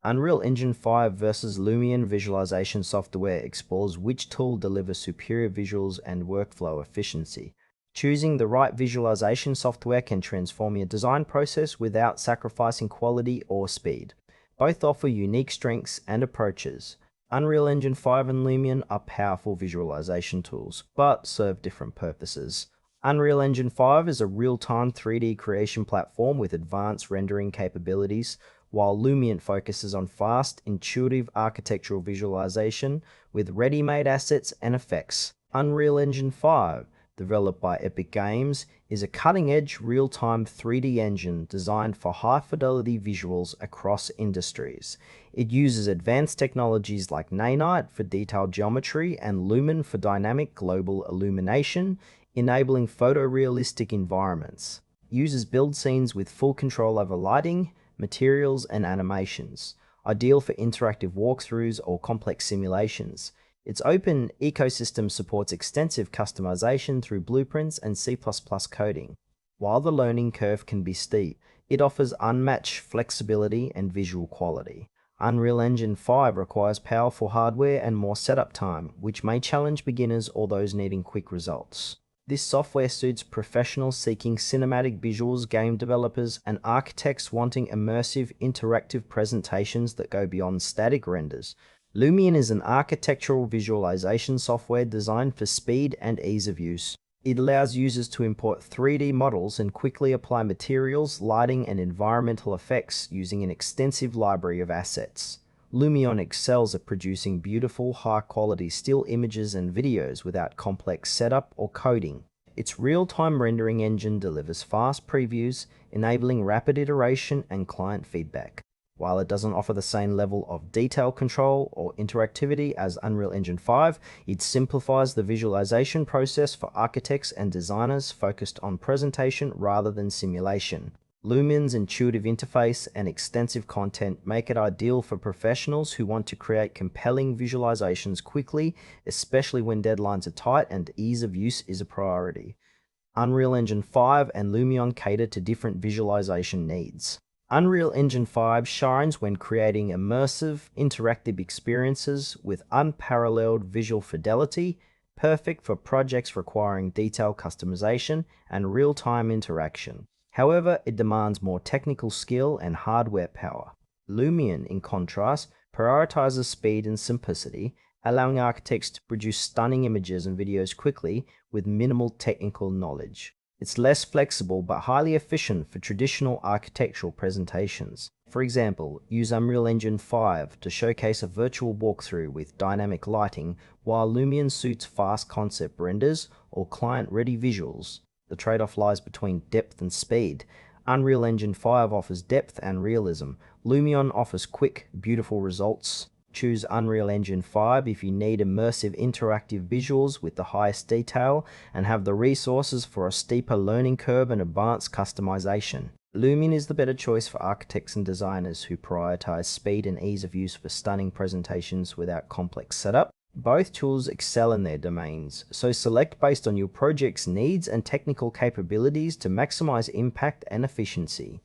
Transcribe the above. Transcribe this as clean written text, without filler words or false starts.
Unreal Engine 5 versus Lumion visualization software explores which tool delivers superior visuals and workflow efficiency. Choosing the right visualization software can transform your design process without sacrificing quality or speed. Both offer unique strengths and approaches. Unreal Engine 5 and Lumion are powerful visualization tools, but serve different purposes. Unreal Engine 5 is a real-time 3D creation platform with advanced rendering capabilities, while Lumion focuses on fast, intuitive architectural visualization with ready-made assets and effects. Unreal Engine 5, developed by Epic Games, is a cutting-edge real-time 3D engine designed for high-fidelity visuals across industries. It uses advanced technologies like Nanite for detailed geometry and Lumen for dynamic global illumination, enabling photorealistic environments. Users build scenes with full control over lighting, materials, and animations, ideal for interactive walkthroughs or complex simulations. Its open ecosystem supports extensive customization through blueprints and C++ coding. While the learning curve can be steep, it offers unmatched flexibility and visual quality. Unreal Engine 5 requires powerful hardware and more setup time, which may challenge beginners or those needing quick results. This software suits professionals seeking cinematic visuals, game developers, and architects wanting immersive, interactive presentations that go beyond static renders. Lumion is an architectural visualization software designed for speed and ease of use. It allows users to import 3D models and quickly apply materials, lighting, and environmental effects using an extensive library of assets. Lumion excels at producing beautiful, high-quality still images and videos without complex setup or coding. Its real-time rendering engine delivers fast previews, enabling rapid iteration and client feedback. While it doesn't offer the same level of detail control or interactivity as Unreal Engine 5, it simplifies the visualization process for architects and designers focused on presentation rather than simulation. Lumion's intuitive interface and extensive content make it ideal for professionals who want to create compelling visualizations quickly, especially when deadlines are tight and ease of use is a priority. Unreal Engine 5 and Lumion cater to different visualization needs. Unreal Engine 5 shines when creating immersive, interactive experiences with unparalleled visual fidelity, perfect for projects requiring detailed customization and real-time interaction. However, it demands more technical skill and hardware power. Lumion, in contrast, prioritizes speed and simplicity, allowing architects to produce stunning images and videos quickly with minimal technical knowledge. It's less flexible but highly efficient for traditional architectural presentations. For example, use Unreal Engine 5 to showcase a virtual walkthrough with dynamic lighting, while Lumion suits fast concept renders or client-ready visuals. The trade-off lies between depth and speed. Unreal Engine 5 offers depth and realism. Lumion offers quick, beautiful results. Choose Unreal Engine 5 if you need immersive interactive visuals with the highest detail and have the resources for a steeper learning curve and advanced customization. Lumion is the better choice for architects and designers who prioritize speed and ease of use for stunning presentations without complex setup. Both tools excel in their domains, so select based on your project's needs and technical capabilities to maximize impact and efficiency.